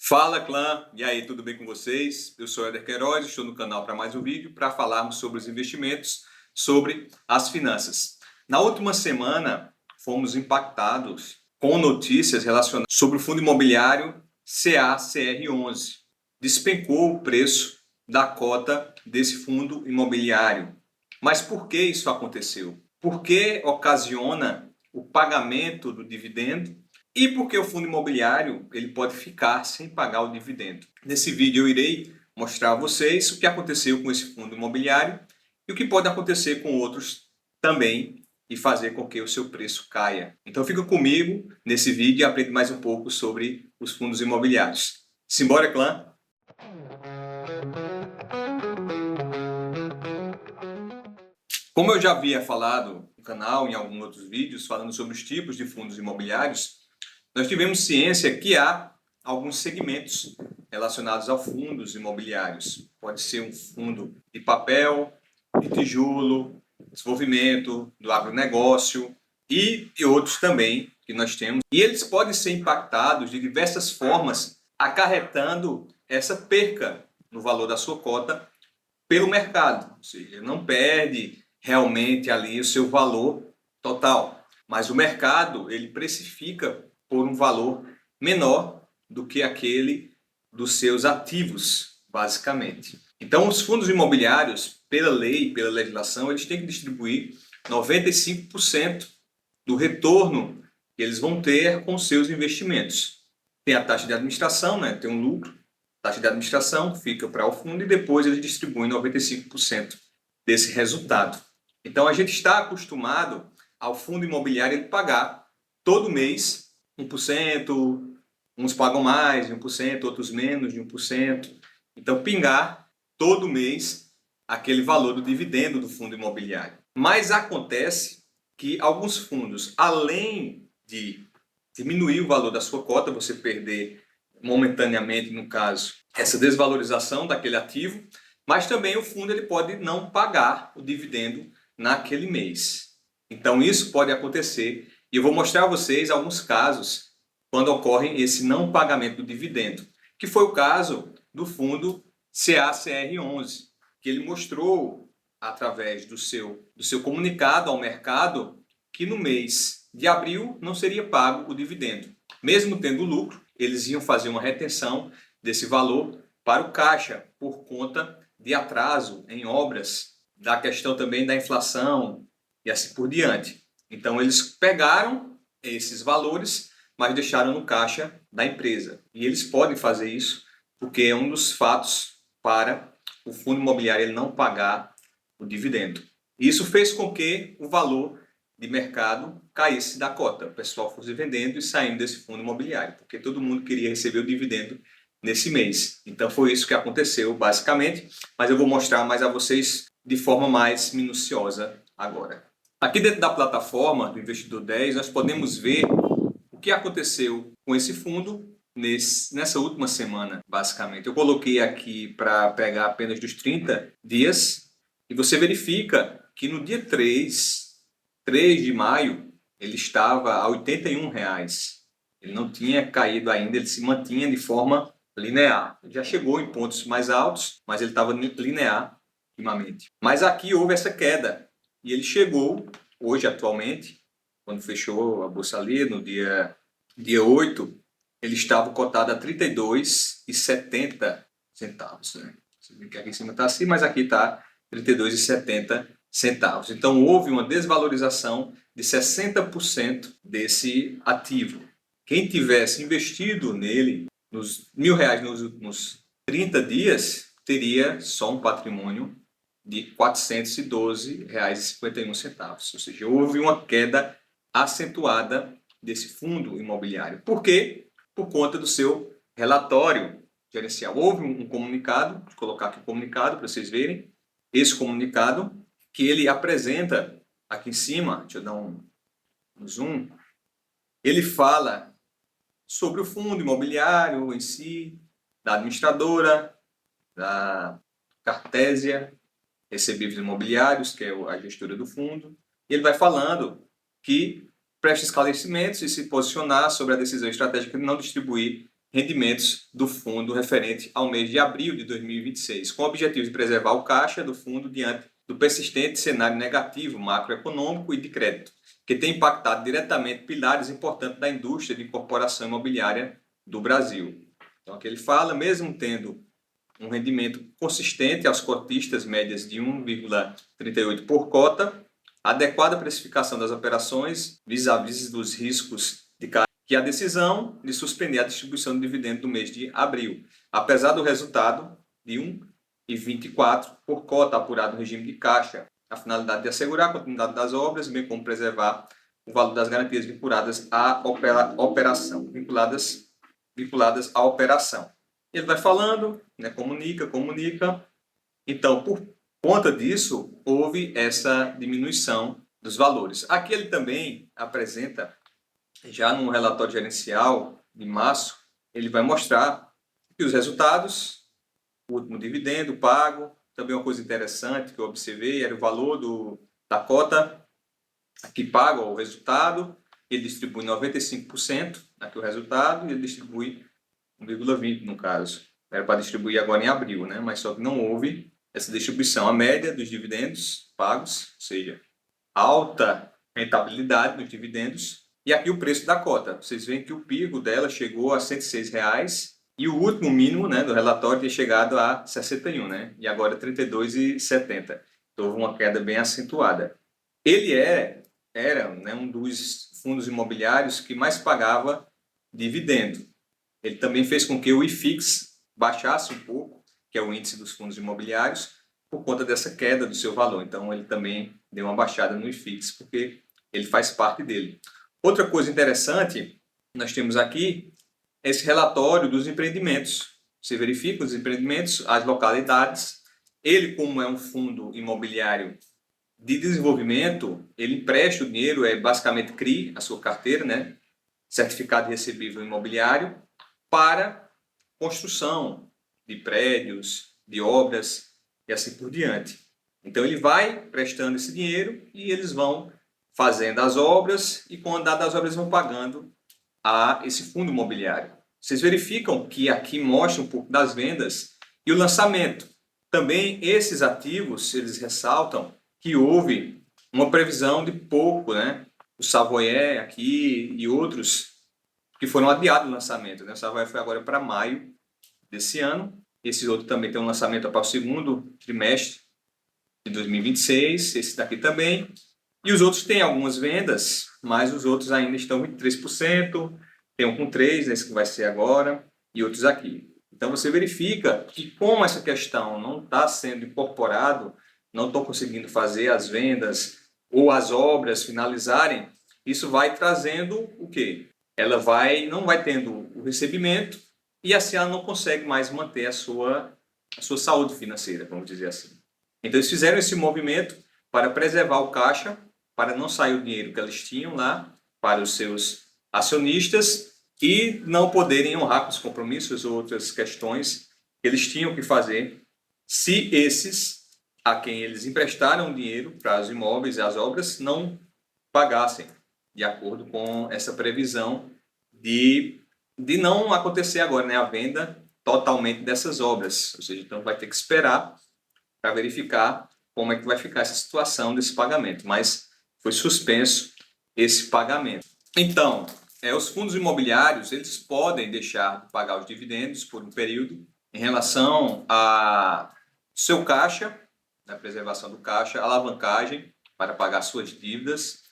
Fala clã, e aí, tudo bem com vocês? Eu sou Éder Queiroz, estou no canal para mais um vídeo para falarmos sobre os investimentos, sobre as finanças. Na última semana, fomos impactados com notícias relacionadas sobre o fundo imobiliário CACR11. Despencou o preço da cota desse fundo imobiliário. Mas por que isso aconteceu? Por que ocasiona o pagamento do dividendo? E porque o fundo imobiliário ele pode ficar sem pagar o dividendo. Nesse vídeo eu irei mostrar a vocês o que aconteceu com esse fundo imobiliário e o que pode acontecer com outros também e fazer com que o seu preço caia. Então fica comigo nesse vídeo e aprende mais um pouco sobre os fundos imobiliários. Simbora, clã! Como eu já havia falado no canal, em alguns outros vídeos, falando sobre os tipos de fundos imobiliários, nós tivemos ciência que há alguns segmentos relacionados a fundos imobiliários. Pode ser um fundo de papel, de tijolo, desenvolvimento, do agronegócio e outros também que nós temos. E eles podem ser impactados de diversas formas, acarretando essa perca no valor da sua cota pelo mercado. Ou seja, não perde realmente ali o seu valor total, mas o mercado ele precifica por um valor menor do que aquele dos seus ativos, basicamente. Então, os fundos imobiliários, pela lei, pela legislação, eles têm que distribuir 95% do retorno que eles vão ter com seus investimentos. Tem a taxa de administração, né? Tem um lucro, a taxa de administração fica para o fundo e depois eles distribuem 95% desse resultado. Então, a gente está acostumado ao fundo imobiliário ele pagar todo mês 1%, uns pagam mais de 1%, outros menos de 1%. Então, pingar todo mês aquele valor do dividendo do fundo imobiliário. Mas acontece que alguns fundos, além de diminuir o valor da sua cota, você perder momentaneamente, no caso, essa desvalorização daquele ativo, mas também o fundo ele pode não pagar o dividendo naquele mês. Então, isso pode acontecer. E eu vou mostrar a vocês alguns casos quando ocorre esse não pagamento do dividendo, que foi o caso do fundo CACR11, que ele mostrou, através do seu comunicado ao mercado, que no mês de abril não seria pago o dividendo. Mesmo tendo lucro, eles iam fazer uma retenção desse valor para o caixa, por conta de atraso em obras, da questão também da inflação e assim por diante. Então, eles pegaram esses valores, mas deixaram no caixa da empresa. E eles podem fazer isso porque é um dos fatos para o fundo imobiliário ele não pagar o dividendo. Isso fez com que o valor de mercado caísse da cota. O pessoal fosse vendendo e saindo desse fundo imobiliário, porque todo mundo queria receber o dividendo nesse mês. Então, foi isso que aconteceu, basicamente. Mas eu vou mostrar mais a vocês de forma mais minuciosa agora. Aqui dentro da plataforma do Investidor 10, nós podemos ver o que aconteceu com esse fundo nessa última semana, basicamente. Eu coloquei aqui para pegar apenas dos 30 dias e você verifica que no dia 3 de maio, ele estava a R$ 81. Ele não tinha caído ainda, ele se mantinha de forma linear. Ele já chegou em pontos mais altos, mas ele estava linear ultimamente. Mas aqui houve essa queda. E ele chegou, hoje atualmente, quando fechou a bolsa ali, no dia 8, ele estava cotado a R$ 32,70. Né? Você vê que aqui em cima está assim, mas aqui está R$ 32,70. Então houve uma desvalorização de 60% desse ativo. Quem tivesse investido nele, nos R$ 1.000 nos últimos 30 dias, teria só um patrimônio de R$ 412,51. Ou seja, houve uma queda acentuada desse fundo imobiliário. Por quê? Por conta do seu relatório gerencial. Houve um comunicado, vou colocar aqui o comunicado para vocês verem. Esse comunicado que ele apresenta aqui em cima, deixa eu dar um zoom, ele fala sobre o fundo imobiliário em si, da administradora, da Cartésia Recebíveis Imobiliários, que é a gestora do fundo, e ele vai falando que preste esclarecimentos e se posicionar sobre a decisão estratégica de não distribuir rendimentos do fundo referente ao mês de abril de 2026, com o objetivo de preservar o caixa do fundo diante do persistente cenário negativo macroeconômico e de crédito, que tem impactado diretamente pilares importantes da indústria de incorporação imobiliária do Brasil. Então, aqui ele fala, mesmo tendo um rendimento consistente aos cotistas, médias de 1,38 por cota, a adequada precificação das operações vis-à-vis dos riscos de que a decisão de suspender a distribuição de dividendo do mês de abril, apesar do resultado de 1,24 por cota apurado no regime de caixa, a finalidade de assegurar a continuidade das obras, bem como preservar o valor das garantias vinculadas à operação, vinculadas à operação. Ele vai falando, né, comunica. Então, por conta disso, houve essa diminuição dos valores. Aqui ele também apresenta, já no relatório gerencial de março, ele vai mostrar que os resultados, o último dividendo pago, também uma coisa interessante que eu observei, era o valor da cota que paga o resultado, ele distribui 95% aqui o resultado, e ele distribui 1,20 no caso. Era para distribuir agora em abril, né? Mas só que não houve essa distribuição. A média dos dividendos pagos, ou seja, alta rentabilidade dos dividendos, e aqui o preço da cota. Vocês veem que o pico dela chegou a R$ 106 e o último mínimo, né, do relatório tinha chegado a 61, né? E agora R$ 32,70. Então houve uma queda bem acentuada. Ele era, né, um dos fundos imobiliários que mais pagava dividendo. Ele também fez com que o IFIX baixasse um pouco, que é o índice dos fundos imobiliários, por conta dessa queda do seu valor. Então, ele também deu uma baixada no IFIX, porque ele faz parte dele. Outra coisa interessante, nós temos aqui esse relatório dos empreendimentos. Você verifica os empreendimentos, as localidades. Ele, como é um fundo imobiliário de desenvolvimento, ele empresta o dinheiro, é basicamente CRI, a sua carteira, né? Certificado de recebível imobiliário, para construção de prédios, de obras e assim por diante. Então ele vai prestando esse dinheiro e eles vão fazendo as obras e com o andar das obras vão pagando a esse fundo imobiliário. Vocês verificam que aqui mostra um pouco das vendas e o lançamento. Também esses ativos, eles ressaltam que houve uma previsão de pouco, né? O Savoyer aqui e outros que foram adiados o lançamento, né? O Savoyer foi agora para maio desse ano. Esse outro também tem um lançamento para o segundo trimestre de 2026, esse daqui também. E os outros têm algumas vendas, mas os outros ainda estão com 3%, tem um com 3%, esse que vai ser agora, e outros aqui. Então você verifica que como essa questão não está sendo incorporado, não estou conseguindo fazer as vendas ou as obras finalizarem, isso vai trazendo o quê? Ela não vai tendo o recebimento e assim ela não consegue mais manter a sua saúde financeira, vamos dizer assim. Então eles fizeram esse movimento para preservar o caixa, para não sair o dinheiro que eles tinham lá para os seus acionistas e não poderem honrar com os compromissos ou outras questões que eles tinham que fazer se esses a quem eles emprestaram dinheiro para os imóveis e as obras não pagassem, de acordo com essa previsão de não acontecer agora, né, a venda totalmente dessas obras. Ou seja, então vai ter que esperar para verificar como é que vai ficar essa situação desse pagamento. Mas foi suspenso esse pagamento. Então, os fundos imobiliários, eles podem deixar de pagar os dividendos por um período em relação a seu caixa, na preservação do caixa, alavancagem para pagar suas dívidas,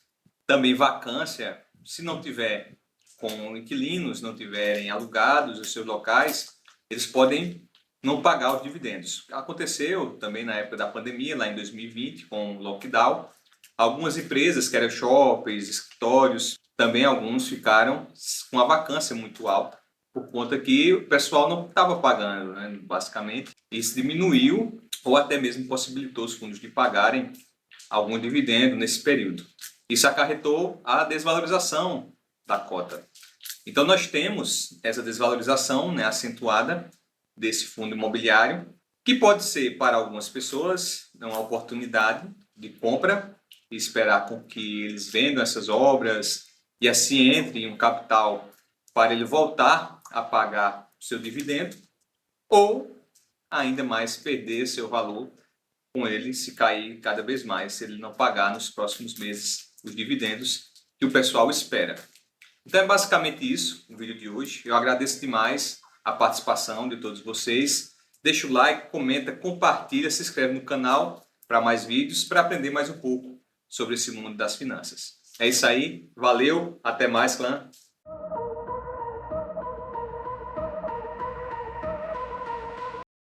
também vacância, se não tiver com inquilinos, não tiverem alugados os seus locais, eles podem não pagar os dividendos. Aconteceu também na época da pandemia, lá em 2020, com o lockdown. Algumas empresas, que eram shoppings, escritórios, também alguns ficaram com a vacância muito alta, por conta que o pessoal não estava pagando, né, basicamente. Isso diminuiu ou até mesmo possibilitou os fundos de pagarem algum dividendo nesse período. Isso acarretou a desvalorização da cota. Então nós temos essa desvalorização, né, acentuada desse fundo imobiliário, que pode ser para algumas pessoas uma oportunidade de compra e esperar com que eles vendam essas obras e assim entre um capital para ele voltar a pagar o seu dividendo, ou ainda mais perder seu valor com ele se cair cada vez mais, se ele não pagar nos próximos meses os dividendos que o pessoal espera. Então é basicamente isso no vídeo de hoje. Eu agradeço demais a participação de todos vocês. Deixa o like, comenta, compartilha, se inscreve no canal para mais vídeos, para aprender mais um pouco sobre esse mundo das finanças. É isso aí, valeu, até mais, clã!